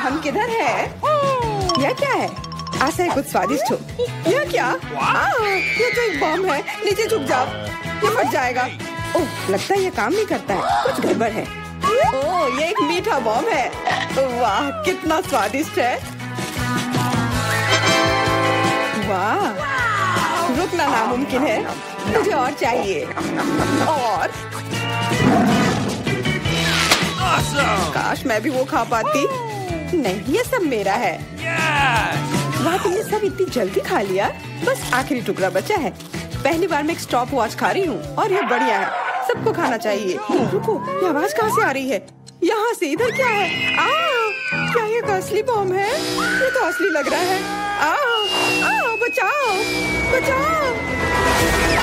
हम किधर है? यह क्या है? आशा है कुछ स्वादिष्ट हो। यह क्या? ये तो एक बम है। नीचे झुक जाओ, ये फट जाएगा। ओह, लगता है ये काम नहीं करता है, कुछ गड़बड़ है। ओह, ये एक मीठा बम है। वाह, कितना स्वादिष्ट है। वाह, रुकना नामुमकिन है। मुझे और चाहिए। और काश मैं भी वो खा पाती। नहीं, ये सब मेरा है। वाह, तुमने सब इतनी जल्दी खा लिया। बस आखिरी टुकड़ा बचा है। पहली बार मैं एक स्टॉप वॉच खा रही हूँ और ये बढ़िया है। सबको खाना चाहिए। रुको, ये आवाज कहाँ से आ रही है? यहाँ से। इधर क्या है? क्या ये असली बम है? ये तो असली लग रहा है। बचाओ, बचाओ।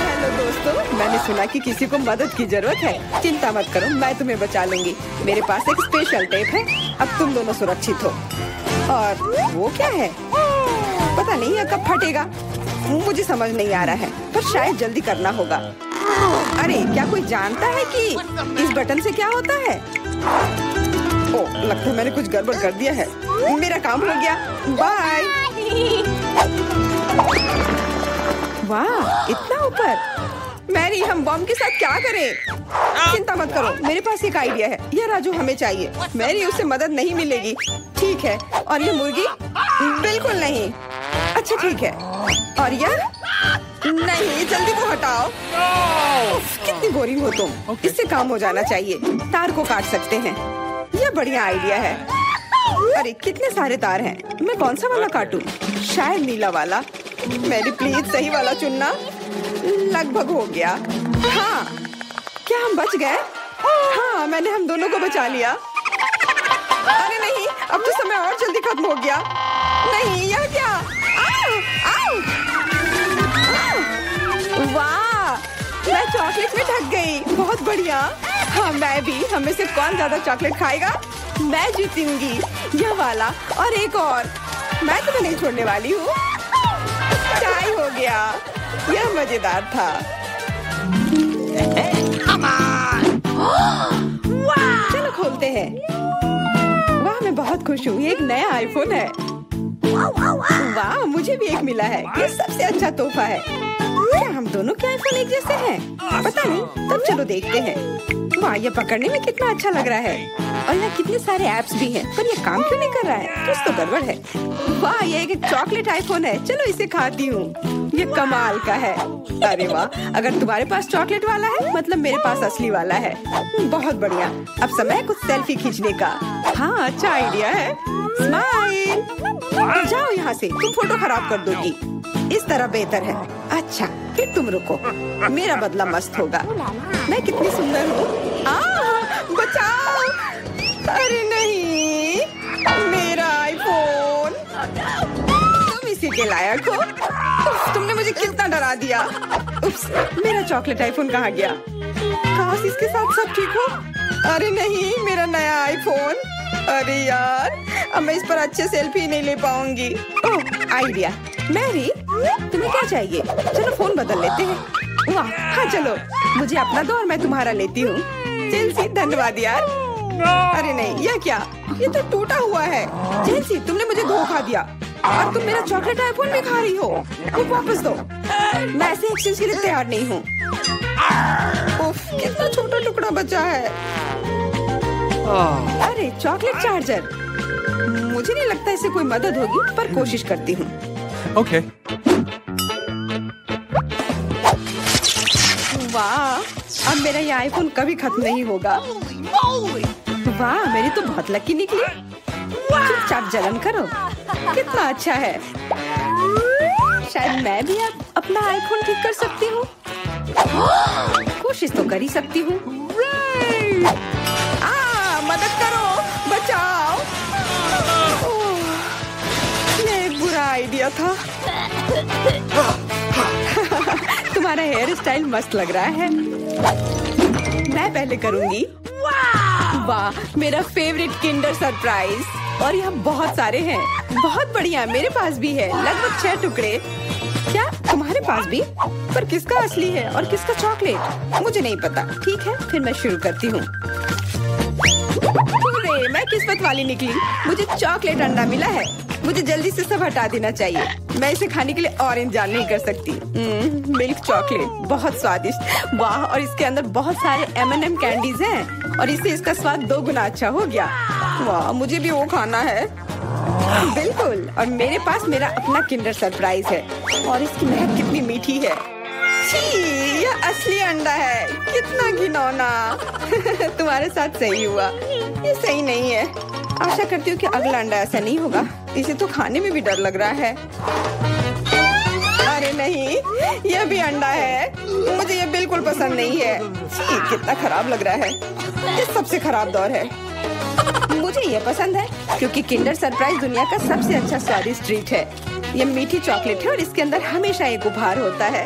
हेलो दोस्तों, मैंने सुना कि किसी को मदद की जरूरत है। चिंता मत करो, मैं तुम्हें बचा लूंगी। मेरे पास एक स्पेशल टेप है। अब तुम दोनों सुरक्षित हो। और वो क्या है? पता नहीं ये कब फटेगा। मुझे समझ नहीं आ रहा है, पर शायद जल्दी करना होगा। अरे, क्या कोई जानता है कि इस बटन से क्या होता है? ओह, लगता है मैंने कुछ गड़बड़ कर दिया है। मेरा काम हो गया। बाय। वाह, इतना ऊपर। मैरी, हम बम के साथ क्या करें? चिंता मत करो, मेरे पास एक आइडिया है। यह राजू हमें चाहिए। मैरी, उससे मदद नहीं मिलेगी। ठीक है। और ये मुर्गी? बिल्कुल नहीं। अच्छा, ठीक है। और यह? नहीं, जल्दी को हटाओ। कितनी बोरिंग हो तुम। इससे काम हो जाना चाहिए। तार को काट सकते हैं। यह बढ़िया आइडिया है। अरे, कितने सारे तार हैं। मैं कौन सा वाला काटूं? शायद नीला वाला। मेरी प्लीज सही वाला चुनना। लगभग हो गया। हाँ, क्या हम बच गए? हाँ, मैंने हम दोनों को बचा लिया। अरे नहीं, अब तो समय और जल्दी खत्म हो गया। नहीं, यह क्या? आओ, आओ। वाह, मैं चॉकलेट में ढक गई। बहुत बढ़िया। हाँ, मैं भी। हम में से कौन ज्यादा चॉकलेट खाएगा? मैं जीतूंगी। यह वाला और एक और। मैं तुम्हें नहीं छोड़ने वाली हूँ। चाय हो गया। यह मजेदार था। चलो खोलते हैं। वाह, मैं बहुत खुश हूँ। ये एक नया आईफोन है। वाह, मुझे भी एक मिला है। ये सबसे अच्छा तोहफा है। क्या हम दोनों के आईफोन एक जैसे हैं? पता नहीं, तब चलो देखते हैं। वाह, ये पकड़ने में कितना अच्छा लग रहा है। और यहाँ कितने सारे ऐप्स भी हैं, पर ये काम क्यों नहीं कर रहा है? कुछ तो गड़बड़ है। वाह, ये एक चॉकलेट आईफोन है। चलो इसे खाती हूँ। ये कमाल का है। अरे वाह, अगर तुम्हारे पास चॉकलेट वाला है, मतलब मेरे पास असली वाला है। बहुत बढ़िया। अब समय है कुछ सेल्फी खींचने का। हाँ, अच्छा आइडिया है। स्माइल। जाओ यहाँ से, तुम फोटो खराब कर दोगी। इस तरह बेहतर है। अच्छा, फिर तुम रुको। मेरा बदला मस्त होगा। मैं कितनी सुंदर हूँ। बचाओ। अरे नहीं, मेरा आईफोन। तुम इसी के लायक हो। तुमने मुझे कितना डरा दिया। उप्स, मेरा चॉकलेट आईफोन कहाँ गया? काश इसके साथ सब ठीक हो। अरे नहीं, मेरा नया आईफोन। अरे यार, अब मैं इस पर अच्छे सेल्फी नहीं ले पाऊंगी। ओह, आइडिया। मैरी, तुम्हें क्या चाहिए? चलो फोन बदल लेते हैं। वाह, हाँ चलो। मुझे अपना दो और मैं तुम्हारा लेती हूँ। जेलसी, धन्यवाद यार। अरे नहीं, यह क्या? ये तो टूटा हुआ है। जेलसी, तुमने मुझे धोखा दिया और तुम मेरा चॉकलेट आईफोन भी खा रही हो। वो वापस दो। मैं ऐसे एक्सचेंज के लिए तैयार नहीं हूँ। उफ, कितना छोटा टुकड़ा बचा है। अरे, चॉकलेट चार्जर। मुझे नहीं लगता इससे कोई मदद होगी, पर कोशिश करती हूँ। Okay. वाह, अब मेरा ये आईफोन कभी खत्म नहीं होगा। वाह, मेरी तो बहुत लकी निकली। चुपचाप जलन करो। कितना अच्छा है। शायद मैं भी अब अपना आईफोन ठीक कर सकती हूँ। कोशिश तो कर ही सकती हूँ। मदद करो, बचाओ। ये एक बुरा आइडिया था। तुम्हारा हेयर स्टाइल मस्त लग रहा है। मैं पहले करूंगी। वाह, मेरा फेवरेट किंडर सरप्राइज। और यहाँ बहुत सारे हैं। बहुत बढ़िया, मेरे पास भी है। लगभग 6 टुकड़े। क्या तुम्हारे पास भी? पर किसका असली है और किसका चॉकलेट? मुझे नहीं पता। ठीक है, फिर मैं शुरू करती हूँ। अरे मैं किस्मत वाली निकली, मुझे चॉकलेट अंडा मिला है। मुझे जल्दी से सब हटा देना चाहिए। मैं इसे खाने के लिए और इंतजार नहीं कर सकती। मिल्क चॉकलेट बहुत स्वादिष्ट, वाह। और इसके अंदर बहुत सारे M&M कैंडीज हैं और इससे इसका स्वाद 2 गुना अच्छा हो गया। वाह, मुझे भी वो खाना है। बिल्कुल, और मेरे पास मेरा अपना किंडर सरप्राइज है और इसकी महक कितनी मीठी है। छी, यह असली अंडा है, कितना घिनौना। तुम्हारे साथ सही हुआ, ये सही नहीं है। आशा करती हूँ कि अगला अंडा ऐसा नहीं होगा। इसे तो खाने में भी डर लग रहा है। अरे नहीं, यह भी अंडा है। मुझे ये बिल्कुल पसंद नहीं है। छी, कितना खराब लग रहा है। ये सबसे खराब दौर है। मुझे ये पसंद है क्योंकि किंडर सरप्राइज दुनिया का सबसे अच्छा स्वादिष्ट ट्रीट है। ये मीठी चॉकलेट है और इसके अंदर हमेशा एक उपहार होता है।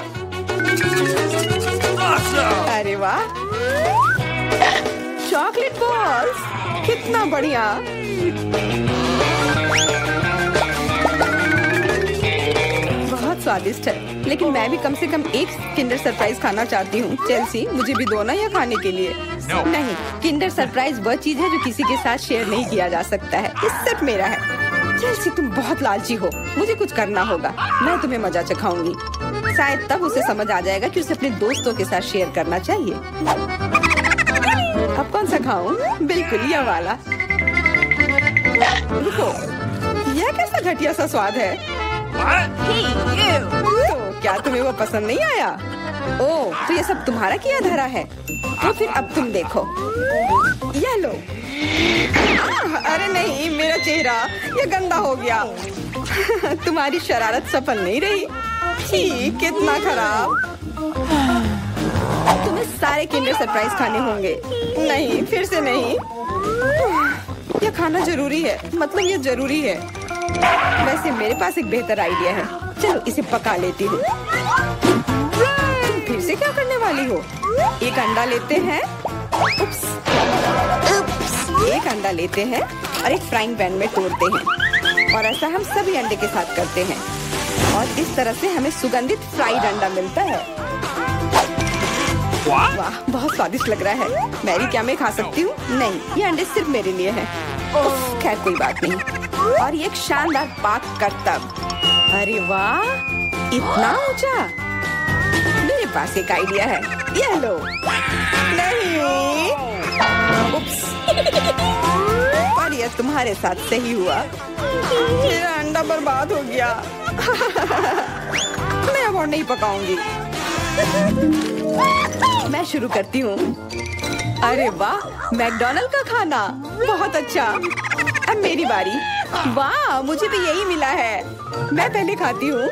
अरे वाह, चॉकलेट बॉल्स, कितना बढ़िया। बहुत स्वादिष्ट है, लेकिन मैं भी कम से कम एक किंडर सरप्राइज खाना चाहती हूँ। चेल्सी, मुझे भी दो ना यह खाने के लिए। नहीं, किंडर सरप्राइज वह चीज है जो किसी के साथ शेयर नहीं किया जा सकता है। ये सिर्फ मेरा है। चेल्सी, तुम बहुत लालची हो। मुझे कुछ करना होगा। मैं तुम्हें मजा चखाऊंगी। शायद तब उसे समझ आ जाएगा कि उसे अपने दोस्तों के साथ शेयर करना चाहिए। अब कौन सा खाऊं? बिल्कुल यह वाला। रुको, यह कैसा घटिया सा स्वाद है। तो क्या तुम्हें वो पसंद नहीं आया? ओह, तो ये सब तुम्हारा किया धरा है। तो फिर अब तुम देखो, यह लो। अरे नहीं, मेरा चेहरा ये गंदा हो गया। तुम्हारी शरारत सफल नहीं रही। छी, कितना खराब। तुम्हें सारे किंडर सरप्राइज खाने होंगे। नहीं, फिर से नहीं। यह खाना जरूरी है, मतलब ये जरूरी है। वैसे मेरे पास एक बेहतर आइडिया है। चलो इसे पका लेती हूँ। तुम फिर से क्या करने वाली हो? एक अंडा लेते हैं। उप्स, एक अंडा लेते हैं और एक फ्राइंग पैन में तोड़ते हैं और ऐसा हम सभी अंडे के साथ करते हैं और इस तरह से हमें सुगंधित फ्राइड अंडा मिलता है। वाह, बहुत स्वादिष्ट लग रहा है। मैरी, क्या मैं खा सकती हूँ? नहीं, ये अंडे सिर्फ मेरे लिए हैं। खैर कोई बात नहीं। और ये एक शानदार पाक करतब। अरे वाह, इतना ऊंचा। मेरे पास एक आइडिया है। ये लो। नहीं, उप्स। पर यह तुम्हारे साथ सही हुआ। मेरा अंडा बर्बाद हो गया। मैं अब और नहीं पकाऊंगी। मैं शुरू करती हूँ। अरे वाह, मैकडॉनल्ड का खाना, बहुत अच्छा। अब मेरी बारी। वाह, मुझे भी यही मिला है। मैं पहले खाती हूँ।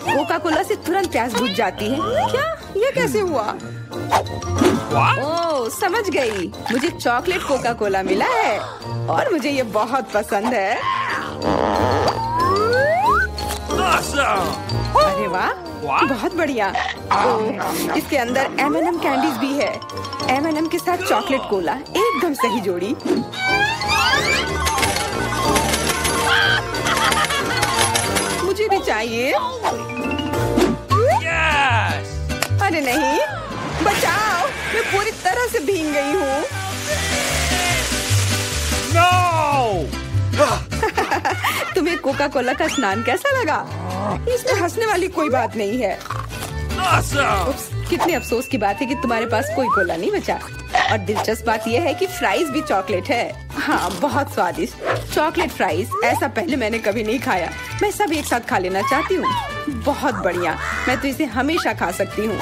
कोका कोला से तुरंत प्यास बुझ जाती है। क्या? ये कैसे हुआ? ओह, समझ गई। मुझे चॉकलेट कोका कोला मिला है और मुझे ये बहुत पसंद है। अरे वाह, बहुत बढ़िया। ओह, इसके अंदर M&M कैंडीज भी है। M&M के साथ चॉकलेट कोला, एकदम सही जोड़ी। मुझे भी चाहिए। अरे नहीं, बचाओ, मैं पूरी तरह से भीग गई हूँ। तुम्हें कोका कोला का स्नान कैसा लगा? इसमें हंसने वाली कोई बात नहीं है। उप्स, कितने अफसोस की बात है कि तुम्हारे पास कोई कोला नहीं बचा। और दिलचस्प बात यह है कि फ्राइज भी चॉकलेट है। हाँ, बहुत स्वादिष्ट चॉकलेट फ्राइज। ऐसा पहले मैंने कभी नहीं खाया। मैं सब एक साथ खा लेना चाहती हूँ। बहुत बढ़िया, मैं तो इसे हमेशा खा सकती हूँ।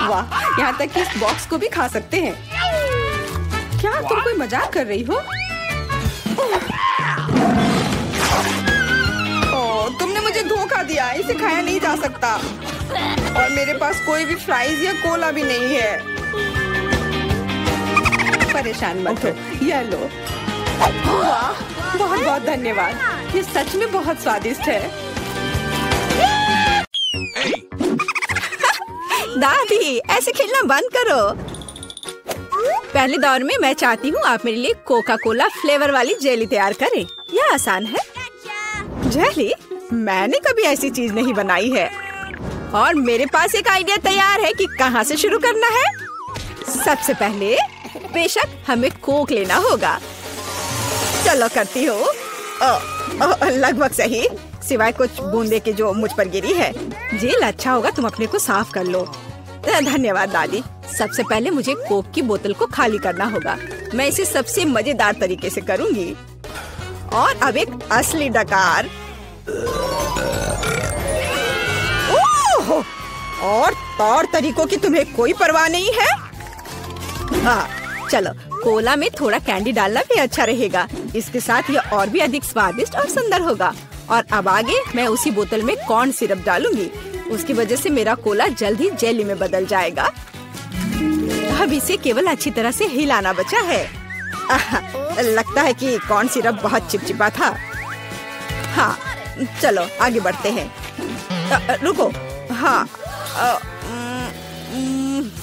वाह, यहाँ तक कि इस बॉक्स को भी खा सकते हैं। क्या तुम कोई मजाक कर रही हो? ओह, तुमने मुझे धोखा दिया। इसे खाया नहीं जा सकता और मेरे पास कोई भी फ्राइज या कोला भी नहीं है। परेशान मत हो, यह लो। वाह, बहुत बहुत धन्यवाद। ये सच में बहुत स्वादिष्ट है। दादी, ऐसे खेलना बंद करो। पहले दौर में मैं चाहती हूँ आप मेरे लिए कोका कोला फ्लेवर वाली जेली तैयार करें। यह आसान है। जेली? मैंने कभी ऐसी चीज नहीं बनाई है। और मेरे पास एक आइडिया तैयार है कि कहाँ से शुरू करना है। सबसे पहले बेशक हमें कोक लेना होगा। चलो करती हूँ। लगभग सही, सिवाय कुछ बूंदे के जो मुझ पर गिरी है। जेल अच्छा होगा तुम अपने को साफ कर लो। धन्यवाद दादी। सबसे पहले मुझे कोक की बोतल को खाली करना होगा। मैं इसे सबसे मजेदार तरीके से करूंगी। और अब एक असली डकार। ओह! और तौर तरीकों की तुम्हें कोई परवाह नहीं है? चलो, कोला में थोड़ा कैंडी डालना भी अच्छा रहेगा। इसके साथ ये और भी अधिक स्वादिष्ट और सुंदर होगा। और अब आगे मैं उसी बोतल में कॉर्न सिरप डालूंगी। उसकी वजह से मेरा कोला जल्द ही जेली में बदल जाएगा। अब इसे केवल अच्छी तरह से हिलाना बचा है। लगता है कि कॉर्न सिरप बहुत चिपचिपा था। हाँ, चलो आगे बढ़ते हैं। रुको, हाँ,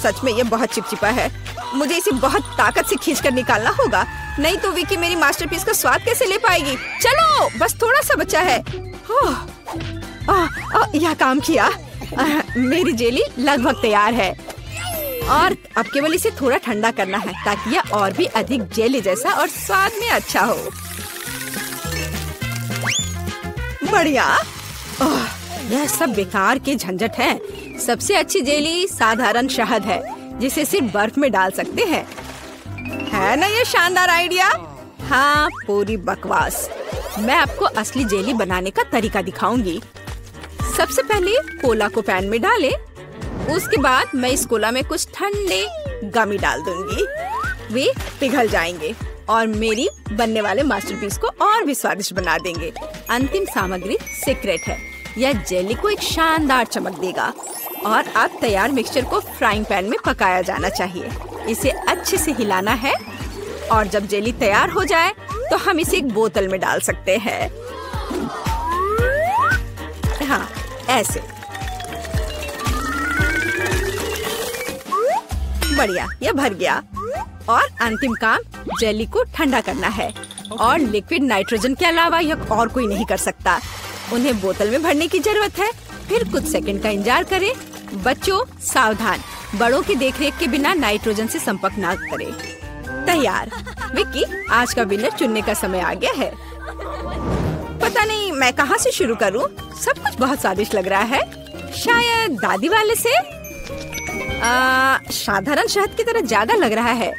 सच में ये बहुत चिपचिपा है। मुझे इसे बहुत ताकत से खींचकर निकालना होगा, नहीं तो विकी मेरी मास्टरपीस का स्वाद कैसे ले पाएगी। चलो, बस थोड़ा सा बचा है। यह काम किया। मेरी जेली लगभग तैयार है और अब केवल इसे थोड़ा ठंडा करना है ताकि यह और भी अधिक जेली जैसा और स्वाद में अच्छा हो। बढ़िया। यह सब बेकार के झंझट है। सबसे अच्छी जेली साधारण शहद है जिसे सिर्फ बर्फ में डाल सकते हैं। है ना ये शानदार आइडिया? हाँ, पूरी बकवास। मैं आपको असली जेली बनाने का तरीका दिखाऊंगी। सबसे पहले कोला को पैन में डालें। उसके बाद मैं इस कोला में कुछ ठंडे गमी डाल दूंगी। वे पिघल जाएंगे और मेरी बनने वाले मास्टरपीस को और भी स्वादिष्ट बना देंगे। अंतिम सामग्री सीक्रेट है। यह जेली को एक शानदार चमक देगा। और अब तैयार मिक्सचर को फ्राइंग पैन में पकाया जाना चाहिए। इसे अच्छे से हिलाना है और जब जेली तैयार हो जाए तो हम इसे एक बोतल में डाल सकते हैं। हाँ, ऐसे। बढ़िया, यह भर गया। और अंतिम काम जेली को ठंडा करना है। और लिक्विड नाइट्रोजन के अलावा यह और कोई नहीं कर सकता। उन्हें बोतल में भरने की जरूरत है। फिर कुछ सेकंड का इंतजार करें। बच्चों सावधान, बड़ों की देखरेख के बिना नाइट्रोजन से संपर्क ना करें। तैयार। विक्की, आज का विनर चुनने का समय आ गया है। पता नहीं मैं कहाँ से शुरू करूँ। सब कुछ बहुत स्वादिष्ट लग रहा है। शायद दादी वाले से। साधारण शहद की तरह ज्यादा लग रहा है।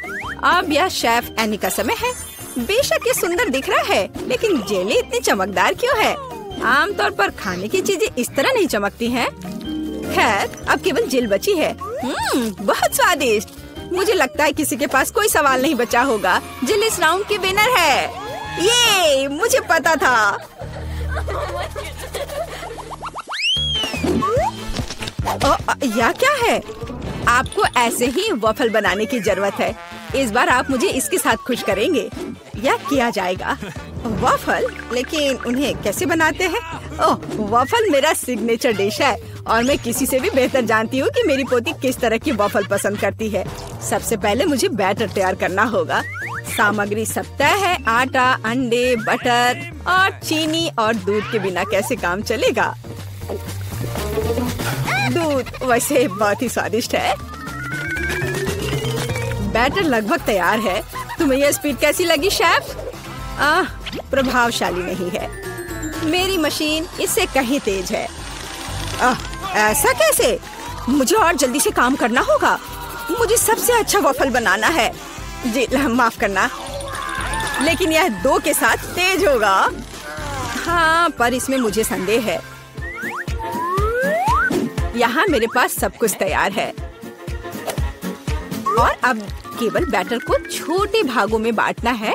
अब यह शेफ एनी का समय है। बेशक ये सुंदर दिख रहा है, लेकिन जेली इतनी चमकदार क्यों है? आमतौर पर खाने की चीजें इस तरह नहीं चमकती हैं। खैर, अब केवल जेल बची है। बहुत स्वादिष्ट। मुझे लगता है किसी के पास कोई सवाल नहीं बचा होगा। जेल इस राउंड की विनर है। ये मुझे पता था। यह क्या है? आपको ऐसे ही वॉफल बनाने की जरूरत है। इस बार आप मुझे इसके साथ खुश करेंगे। यह किया जाएगा। वॉफल? लेकिन उन्हें कैसे बनाते हैं? ओह, वॉफल मेरा सिग्नेचर डिश है और मैं किसी से भी बेहतर जानती हूँ कि मेरी पोती किस तरह की वॉफल पसंद करती है। सबसे पहले मुझे बैटर तैयार करना होगा। सामग्री सब तय है। आटा, अंडे, बटर और चीनी और दूध के बिना कैसे काम चलेगा? दूध वैसे बहुत ही स्वादिष्ट है। बैटर लगभग तैयार है। तुम्हें यह स्पीड कैसी लगी शेफ? प्रभावशाली नहीं है। मेरी मशीन इससे कहीं तेज है। ऐसा कैसे? मुझे और जल्दी से काम करना होगा। मुझे सबसे अच्छा वॉफल बनाना है। जी माफ करना, लेकिन यह 2 के साथ तेज होगा। हाँ, पर इसमें मुझे संदेह है। यहाँ मेरे पास सब कुछ तैयार है और अब केवल बैटर को छोटे भागों में बांटना है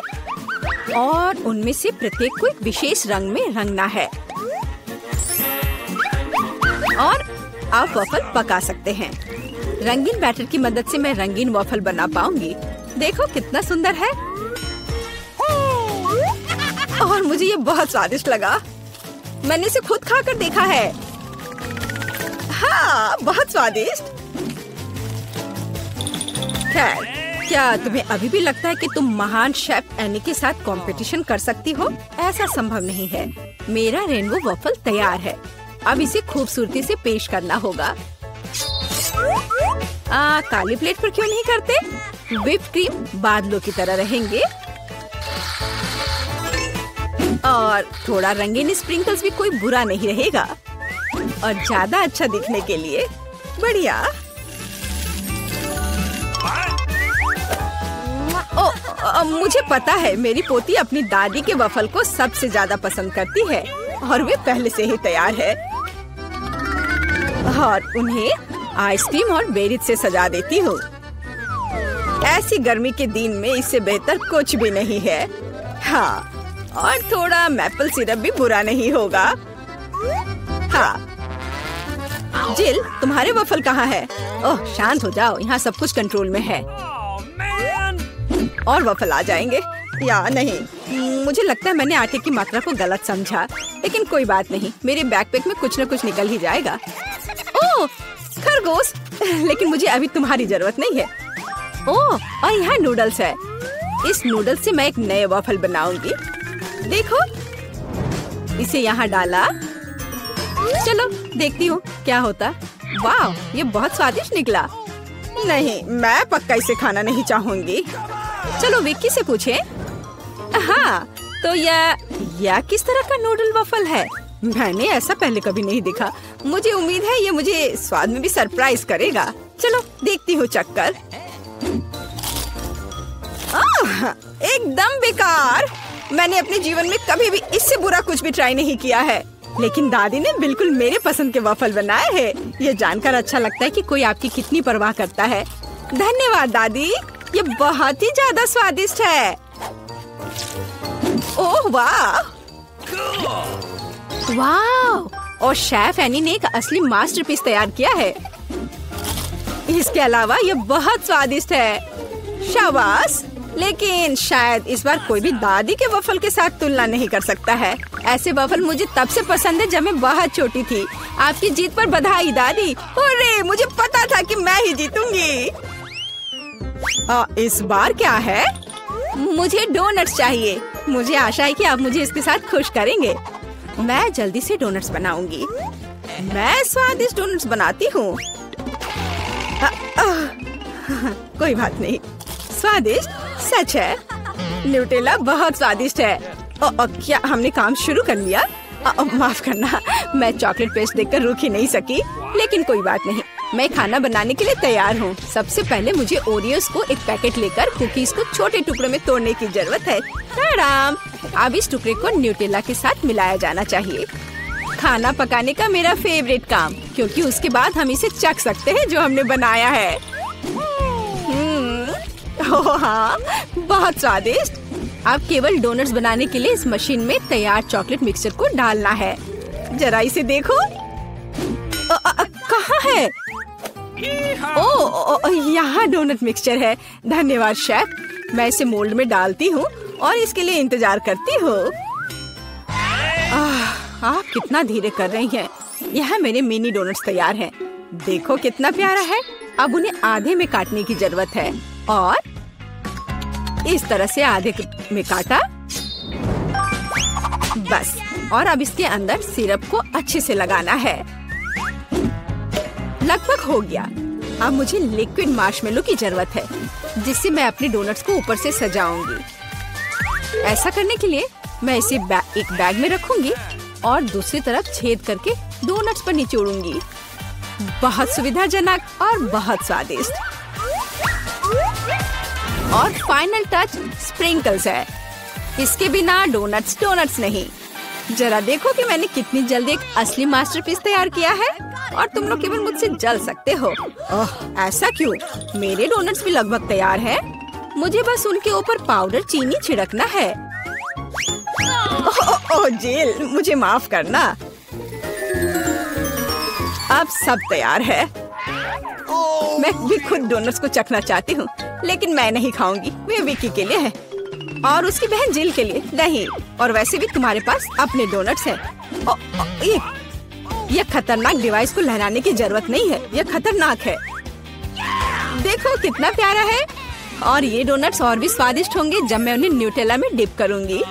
और उनमें से प्रत्येक को एक विशेष रंग में रंगना है। और आप वॉफल पका सकते हैं। रंगीन बैटर की मदद से मैं रंगीन वॉफल बना पाऊंगी। देखो कितना सुंदर है। और मुझे ये बहुत स्वादिष्ट लगा। मैंने इसे खुद खाकर देखा है। हाँ, बहुत स्वादिष्ट। खैर, क्या तुम्हें अभी भी लगता है कि तुम महान शेफ एनी के साथ कंपटीशन कर सकती हो? ऐसा संभव नहीं है। मेरा रेनबो वॉफल तैयार है। अब इसे खूबसूरती से पेश करना होगा। काली प्लेट पर क्यों नहीं करते? व्हिप क्रीम बादलों की तरह रहेंगे। और थोड़ा रंगीन स्प्रिंकल्स भी कोई बुरा नहीं रहेगा। और ज्यादा अच्छा दिखने के लिए बढ़िया। मुझे पता है मेरी पोती अपनी दादी के वफल को सबसे ज्यादा पसंद करती है और वे पहले से ही तैयार है। और उन्हें आइसक्रीम और बेरीज से सजा देती हूँ। ऐसी गर्मी के दिन में इससे बेहतर कुछ भी नहीं है। हाँ, और थोड़ा मैपल सिरप भी बुरा नहीं होगा। हाँ, जिल, तुम्हारे वफल कहाँ है? ओह, शांत हो जाओ, यहाँ सब कुछ कंट्रोल में है। और वफल आ जाएंगे या नहीं? मुझे लगता है मैंने आटे की मात्रा को गलत समझा, लेकिन कोई बात नहीं, मेरे बैकपैक में कुछ न कुछ निकल ही जाएगा। ओह, खरगोश, लेकिन मुझे अभी तुम्हारी जरूरत नहीं है। ओह, और यहाँ नूडल्स है। इस नूडल्स से मैं एक नए वफल बनाऊंगी। देखो, इसे यहाँ डाला। चलो देखती हूँ क्या होता। वाह, ये बहुत स्वादिष्ट निकला। नहीं, मैं पक्का इसे खाना नहीं चाहूंगी। चलो विक्की से पूछें। हाँ, तो यह किस तरह का नूडल वफल है? मैंने ऐसा पहले कभी नहीं देखा। मुझे उम्मीद है ये मुझे स्वाद में भी सरप्राइज करेगा। चलो देखती हूँ चक्कर। एकदम बेकार। मैंने अपने जीवन में कभी भी इससे बुरा कुछ भी ट्राई नहीं किया है, लेकिन दादी ने बिल्कुल मेरे पसंद के वफल बनाए हैं। ये जानकर अच्छा लगता है कि कोई आपकी कितनी परवाह करता है। धन्यवाद दादी, ये बहुत ही ज्यादा स्वादिष्ट है। ओह वाह, वाह! और शेफ एनी ने एक असली मास्टरपीस तैयार किया है। इसके अलावा ये बहुत स्वादिष्ट है। शाबाश! लेकिन शायद इस बार कोई भी दादी के वफल के साथ तुलना नहीं कर सकता है। ऐसे वफल मुझे तब से पसंद है जब मैं बहुत छोटी थी। आपकी जीत पर बधाई दादी। अरे, मुझे पता था कि मैं ही जीतूंगी। इस बार क्या है? मुझे डोनट्स चाहिए। मुझे आशा है कि आप मुझे इसके साथ खुश करेंगे। मैं जल्दी से डोनट्स बनाऊंगी। मैं स्वादिष्ट डोनट्स बनाती हूँ। कोई बात नहीं, स्वादिष्ट सच है। न्यूटेला बहुत स्वादिष्ट है। क्या हमने काम शुरू कर लिया? माफ करना, मैं चॉकलेट पेस्ट देखकर रुक ही नहीं सकी। लेकिन कोई बात नहीं, मैं खाना बनाने के लिए तैयार हूँ। सबसे पहले मुझे ओरियोस को एक पैकेट लेकर कुकीज को छोटे टुकड़ों में तोड़ने की जरूरत है। आराम। अब इस टुकड़े को न्यूटेला के साथ मिलाया जाना चाहिए। खाना पकाने का मेरा फेवरेट काम, क्योंकि उसके बाद हम इसे चख सकते हैं जो हमने बनाया है। ओह हाँ, बहुत स्वादिष्ट। अब केवल डोनट्स बनाने के लिए इस मशीन में तैयार चॉकलेट मिक्सचर को डालना है। जरा इसे देखो। कहाँ है? ओह, यहाँ डोनट मिक्सचर है। धन्यवाद शेफ। मैं इसे मोल्ड में डालती हूँ और इसके लिए इंतजार करती हूँ। आप कितना धीरे कर रही हैं। यहाँ मेरे मिनी डोनट्स तैयार हैं। देखो कितना प्यारा है। अब उन्हें आधे में काटने की जरूरत है और इस तरह से आधे में काटा। बस, और अब इसके अंदर सिरप को अच्छे से लगाना है। लगभग हो गया। अब मुझे लिक्विड मार्शमेलो की जरूरत है, जिससे मैं अपने डोनट्स को ऊपर से सजाऊंगी। ऐसा करने के लिए मैं इसे एक बैग में रखूंगी और दूसरी तरफ छेद करके डोनट्स पर निचोड़ूंगी। बहुत सुविधाजनक और बहुत स्वादिष्ट। और फाइनल टच स्प्रिंकल्स है। इसके बिना डोनट्स डोनट्स नहीं। जरा देखो कि मैंने कितनी जल्दी एक असली मास्टरपीस तैयार किया है और तुम लोग केवल मुझसे जल सकते हो। ओह, ऐसा क्यों? मेरे डोनट्स भी लगभग तैयार हैं। मुझे बस उनके ऊपर पाउडर चीनी छिड़कना है। ओह जेल, मुझे माफ करना। अब सब तैयार है। मैं भी खुद डोनट्स को चखना चाहती हूँ, लेकिन मैं नहीं खाऊंगी। वे विकी के लिए है और उसकी बहन जिल के लिए नहीं। और वैसे भी तुम्हारे पास अपने डोनट्स हैं। ये खतरनाक डिवाइस को लहराने की जरूरत नहीं है। यह खतरनाक है। देखो कितना प्यारा है। और ये डोनट्स और भी स्वादिष्ट होंगे जब मैं उन्हें न्यूटेला में डिप करूंगी।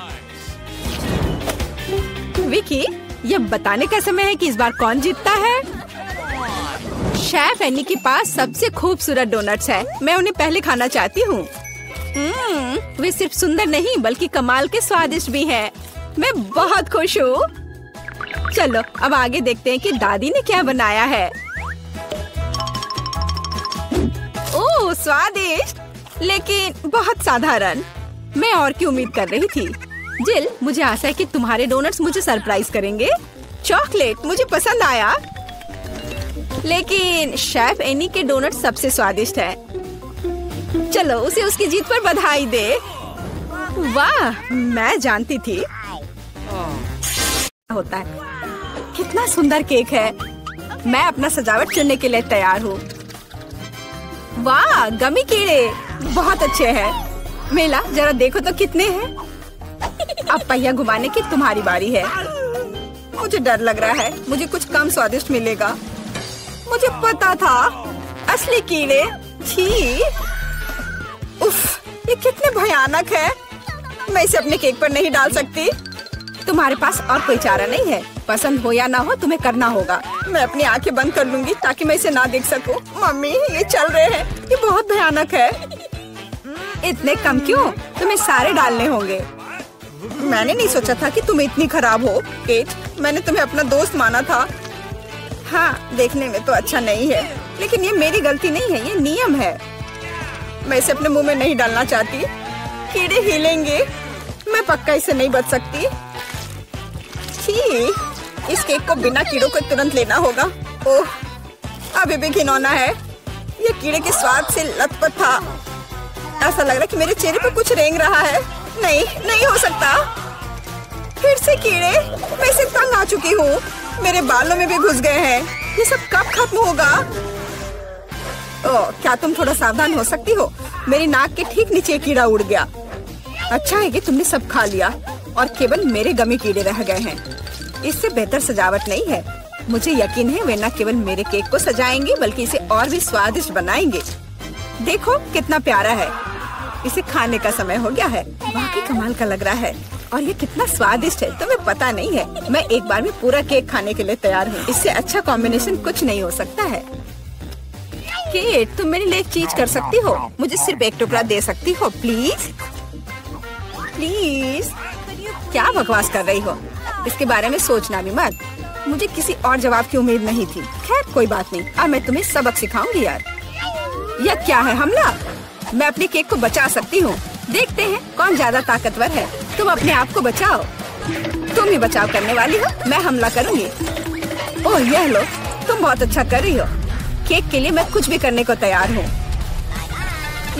विकी, ये बताने का समय है कि इस बार कौन जीतता है। शेफ एनी के पास सबसे खूबसूरत डोनट्स है। मैं उन्हें पहले खाना चाहती हूँ। वे सिर्फ सुंदर नहीं बल्कि कमाल के स्वादिष्ट भी हैं। मैं बहुत खुश हूँ। चलो अब आगे देखते हैं कि दादी ने क्या बनाया है। ओह स्वादिष्ट, लेकिन बहुत साधारण। मैं और की उम्मीद कर रही थी। जिल, मुझे आशा है कि तुम्हारे डोनट्स मुझे सरप्राइज करेंगे। चॉकलेट मुझे पसंद आया, लेकिन शेफ एनी के डोनट सबसे स्वादिष्ट है। चलो उसे उसकी जीत पर बधाई दे। वाह, मैं जानती थी होता है। कितना सुंदर केक है। मैं अपना सजावट चुनने के लिए तैयार हूँ। वाह, गमी कीड़े बहुत अच्छे हैं। मेला जरा देखो तो कितने हैं। अब पहिया घुमाने की तुम्हारी बारी है। मुझे डर लग रहा है, मुझे कुछ कम स्वादिष्ट मिलेगा। मुझे पता था, असली कीड़े। छी, उफ, ये कितने भयानक है। मैं इसे अपने केक पर नहीं डाल सकती। तुम्हारे पास और कोई चारा नहीं है। पसंद हो या ना हो, तुम्हें करना होगा। मैं अपनी आंखें बंद कर लूंगी ताकि मैं इसे ना देख सकूं। मम्मी, ये चल रहे हैं, ये बहुत भयानक है। इतने कम क्यों? तुम्हें सारे डालने होंगे। मैंने नहीं सोचा था कि तुम इतनी खराब हो। केट, मैंने तुम्हें अपना दोस्त माना था। हाँ, देखने में तो अच्छा नहीं है, लेकिन ये मेरी गलती नहीं है, ये नियम है। मैं इसे अपने मुंह में नहीं डालना चाहती। कीड़े हिलेंगे, मैं पक्का इसे नहीं बच सकती। छी, इस केक को बिना कीड़ों को तुरंत लेना होगा। ओह, अभी भी घिनौना है। ये कीड़े के स्वाद से लथपथ था। ऐसा लग रहा है कि मेरे चेहरे पर कुछ रेंग रहा है। नहीं, नहीं हो सकता। फिर से कीड़े। मैं इसे तंग आ चुकी हूँ। मेरे बालों में भी घुस गए हैं। ये सब कब खत्म होगा? ओह, क्या तुम थोड़ा सावधान हो सकती हो? मेरी नाक के ठीक नीचे कीड़ा उड़ गया। अच्छा है कि तुमने सब खा लिया और केवल मेरे गमी कीड़े रह गए हैं। इससे बेहतर सजावट नहीं है। मुझे यकीन है वे न केवल मेरे केक को सजाएंगे बल्कि इसे और भी स्वादिष्ट बनाएंगे। देखो कितना प्यारा है। इसे खाने का समय हो गया है। वाकई कमाल का लग रहा है और ये कितना स्वादिष्ट है तुम्हें पता नहीं है। मैं एक बार में पूरा केक खाने के लिए तैयार हूँ। इससे अच्छा कॉम्बिनेशन कुछ नहीं हो सकता है। केट, तुम मेरे लिए एक चीज कर सकती हो। मुझे सिर्फ एक टुकड़ा दे सकती हो प्लीज? प्लीज। क्या बकवास कर रही हो? इसके बारे में सोचना भी मत। मुझे किसी और जवाब की उम्मीद नहीं थी। खैर कोई बात नहीं, अब मैं तुम्हें सबक सिखाऊंगी यार। यह क्या है, हमला? मैं अपने केक को बचा सकती हूँ। देखते हैं कौन ज्यादा ताकतवर है। तुम अपने आप को बचाओ। तुम ही बचाव करने वाली हो, मैं हमला करूँगी। ओह यह लो, तुम बहुत अच्छा कर रही हो। केक के लिए मैं कुछ भी करने को तैयार हूँ।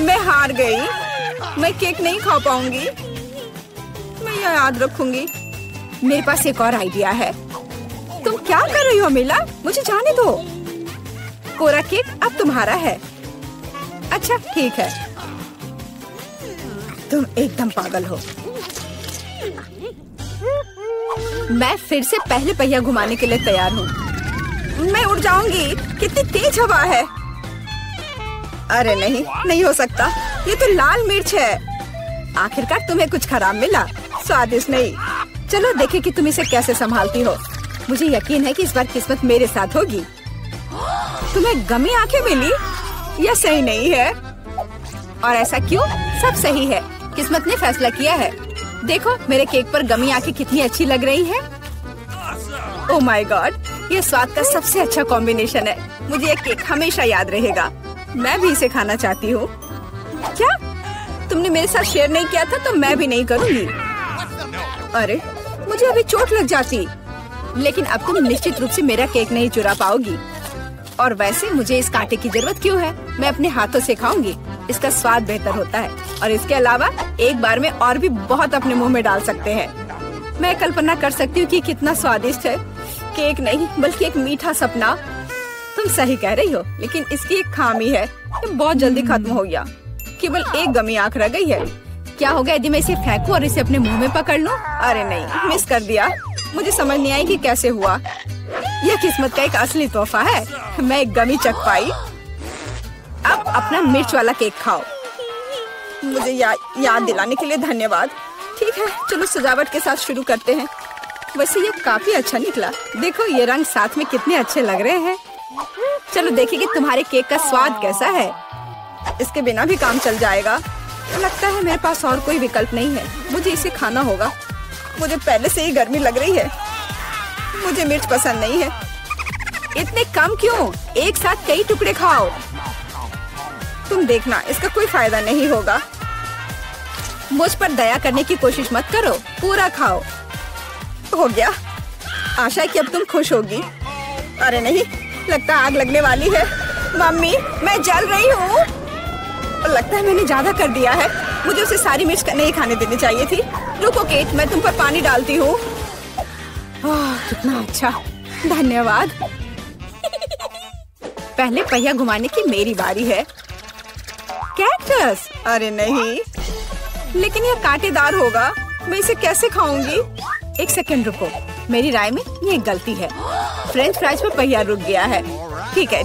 मैं हार गई। मैं केक नहीं खा पाऊंगी। मैं यह याद रखूंगी। मेरे पास एक और आइडिया है। तुम क्या कर रही हो मिला? मुझे जाने दो। कोरा केक अब तुम्हारा है। अच्छा ठीक है। तुम एकदम पागल हो। मैं फिर से पहले पहिया घुमाने के लिए तैयार हूँ। मैं उड़ जाऊंगी। कितनी तेज हवा है। अरे नहीं, नहीं हो सकता। ये तो लाल मिर्च है। आखिरकार तुम्हें कुछ खराब मिला। स्वादिष्ट नहीं। चलो देखें कि तुम इसे कैसे संभालती हो। मुझे यकीन है कि इस बार किस्मत मेरे साथ होगी। तुम्हें गमी आंखें मिली? यह सही नहीं है। और ऐसा क्यों? सब सही है। किस्मत ने फैसला किया है। देखो मेरे केक पर गमी आंखें कितनी अच्छी लग रही हैं। ओह माय गॉड, ये स्वाद का सबसे अच्छा कॉम्बिनेशन है। मुझे ये केक हमेशा याद रहेगा। मैं भी इसे खाना चाहती हूँ। क्या तुमने मेरे साथ शेयर नहीं किया था तो मैं भी नहीं करूँगी। अरे मुझे अभी चोट लग जाती। लेकिन अब तुम निश्चित रूप से मेरा केक नहीं चुरा पाओगी। और वैसे मुझे इस कांटे की जरूरत क्यों है? मैं अपने हाथों से खाऊंगी। इसका स्वाद बेहतर होता है और इसके अलावा एक बार में और भी बहुत अपने मुंह में डाल सकते हैं। मैं कल्पना कर सकती हूँ कि कितना स्वादिष्ट है। केक नहीं बल्कि एक मीठा सपना। तुम सही कह रही हो, लेकिन इसकी एक खामी है। ये बहुत जल्दी खत्म हो गया। केवल एक गमी आंख रह गई है। क्या होगा यदि मैं इसे फेंकूं और इसे अपने मुंह में पकड़ लूं? अरे नहीं, मिस कर दिया। मुझे समझ नहीं आई कि कैसे हुआ। यह किस्मत का एक असली तोहफा है। मैं एक गमी चख पाई। अब अपना मिर्च वाला केक खाओ। मुझे याद दिलाने के लिए धन्यवाद। ठीक है, चलो सजावट के साथ शुरू करते हैं। वैसे ये काफी अच्छा निकला। देखो ये रंग साथ में कितने अच्छे लग रहे हैं। चलो देखिए कि तुम्हारे केक का स्वाद कैसा है। इसके बिना भी काम चल जाएगा। लगता है मेरे पास और कोई विकल्प नहीं है। मुझे इसे खाना होगा। मुझे पहले से ही गर्मी लग रही है। मुझे मिर्च पसंद नहीं है। इतने कम क्यों? एक साथ कई टुकड़े खाओ। तुम देखना, इसका कोई फायदा नहीं होगा। मुझ पर दया करने की कोशिश मत करो, पूरा खाओ। हो गया। आशा है कि अब तुम खुश होगी। अरे नहीं, लगता आग लगने वाली है। मम्मी, मैं जल रही हूँ। लगता है मैंने ज्यादा कर दिया है। मुझे उसे सारी मिर्च नहीं खाने देनी चाहिए थी। रुको केट, मैं तुम पर पानी डालती हूँ। कितना अच्छा, धन्यवाद। पहले पहिया घुमाने की मेरी बारी है। कैक्टस? अरे नहीं, लेकिन यह कांटेदार होगा। मैं इसे कैसे खाऊंगी? एक सेकंड रुको, मेरी राय में ये एक गलती है। फ्रेंच फ्राइज पर पहिया रुक गया है। ठीक है,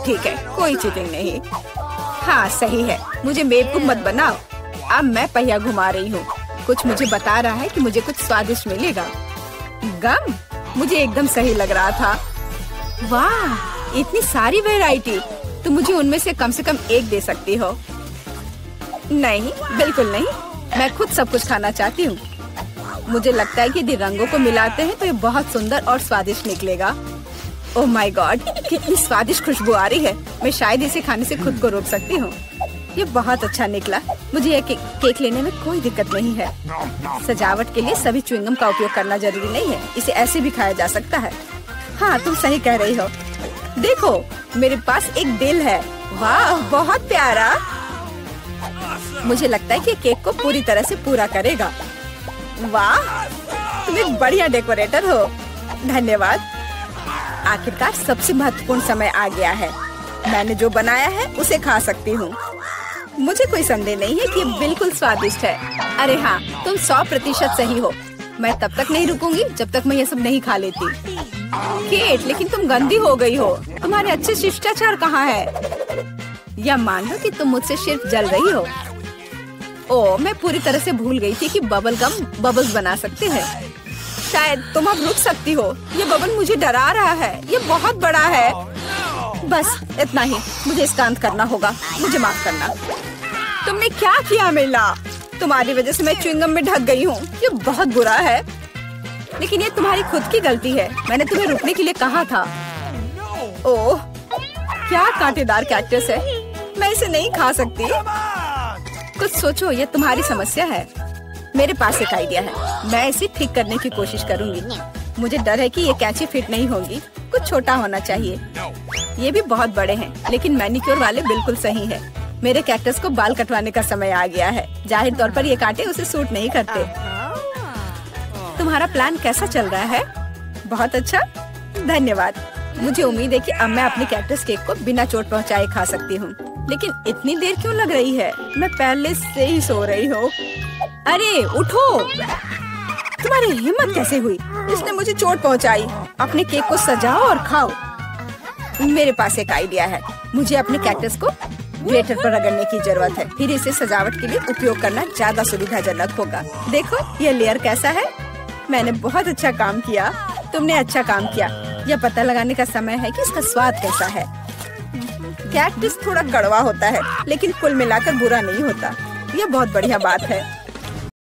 कोई चीटिंग नहीं। हाँ सही है, मुझे बेवकूफ मत बनाओ। अब मैं पहिया घुमा रही हूँ। कुछ मुझे बता रहा है कि मुझे कुछ स्वादिष्ट मिलेगा। गम? मुझे एकदम सही लग रहा था। वाह, इतनी सारी वैरायटी। तुम मुझे उनमें से कम एक दे सकती हो। नहीं, बिल्कुल नहीं। मैं खुद सब कुछ खाना चाहती हूँ। मुझे लगता है कि यदि रंगों को मिलाते हैं तो ये बहुत सुंदर और स्वादिष्ट निकलेगा। ओह माय गॉड, कितनी स्वादिष्ट खुशबू आ रही है। मैं शायद इसे खाने से खुद को रोक सकती हूँ। ये बहुत अच्छा निकला। मुझे यह केक लेने में कोई दिक्कत नहीं है। सजावट के लिए सभी च्युइंगम का उपयोग करना जरूरी नहीं है। इसे ऐसे भी खाया जा सकता है। हाँ, तुम सही कह रही हो। देखो, मेरे पास एक दिल है। वाह, बहुत प्यारा। मुझे लगता है कि केक को पूरी तरह से पूरा करेगा। वाह, तुम एक बढ़िया डेकोरेटर हो। धन्यवाद। आखिरकार सबसे महत्वपूर्ण समय आ गया है। मैंने जो बनाया है उसे खा सकती हूँ। मुझे कोई संदेह नहीं है कि ये बिल्कुल स्वादिष्ट है। अरे हाँ, तुम 100% सही हो। मैं तब तक नहीं रुकूंगी जब तक मैं ये सब नहीं खा लेती। केट, लेकिन तुम गंदी हो गई हो। तुम्हारे अच्छे शिष्टाचार कहाँ है? या मान लो कि तुम मुझसे सिर्फ जल रही हो। ओह, मैं पूरी तरह से भूल गई थी कि बबल गम बबल्स बना सकते हैं। शायद तुम अब रुक सकती हो। ये बबल मुझे डरा रहा है। ये बहुत बड़ा है। बस इतना ही, मुझे इसका अंत करना होगा। मुझे माफ करना। तुमने क्या किया मिला? तुम्हारी वजह से मैं च्युइंगम में ढक गई हूँ। ये बहुत बुरा है। लेकिन ये तुम्हारी खुद की गलती है। मैंने तुम्हें रुकने के लिए कहा था। ओह, क्या कांटेदार कैक्टस है। मैं इसे नहीं खा सकती। कुछ सोचो, ये तुम्हारी समस्या है। मेरे पास एक आइडिया है। मैं इसे ठीक करने की कोशिश करूंगी। मुझे डर है कि ये कैंची फिट नहीं होगी। कुछ छोटा होना चाहिए। ये भी बहुत बड़े हैं, लेकिन मैनिक्योर वाले बिल्कुल सही है। मेरे कैक्टस को बाल कटवाने का समय आ गया है। जाहिर तौर पर ये कांटे उसे सूट नहीं करते। तुम्हारा प्लान कैसा चल रहा है? बहुत अच्छा, धन्यवाद। मुझे उम्मीद है कि अब मैं अपने कैक्टस केक को बिना चोट पहुंचाए खा सकती हूँ। लेकिन इतनी देर क्यों लग रही है? मैं पहले से ही सो रही हूँ। अरे उठो, तुम्हारी हिम्मत कैसे हुई? इसने मुझे चोट पहुंचाई। अपने केक को सजाओ और खाओ। मेरे पास एक आइडिया है। मुझे अपने कैक्टस को ग्लेटर पर रगड़ने की जरूरत है। फिर इसे सजावट के लिए उपयोग करना ज्यादा सुविधाजनक होगा। देखो ये लेयर कैसा है। मैंने बहुत अच्छा काम किया। तुमने अच्छा काम किया। यह पता लगाने का समय है कि इसका स्वाद कैसा है। कैक्टस थोड़ा कड़वा होता है, लेकिन कुल मिलाकर बुरा नहीं होता। यह बहुत बढ़िया बात है।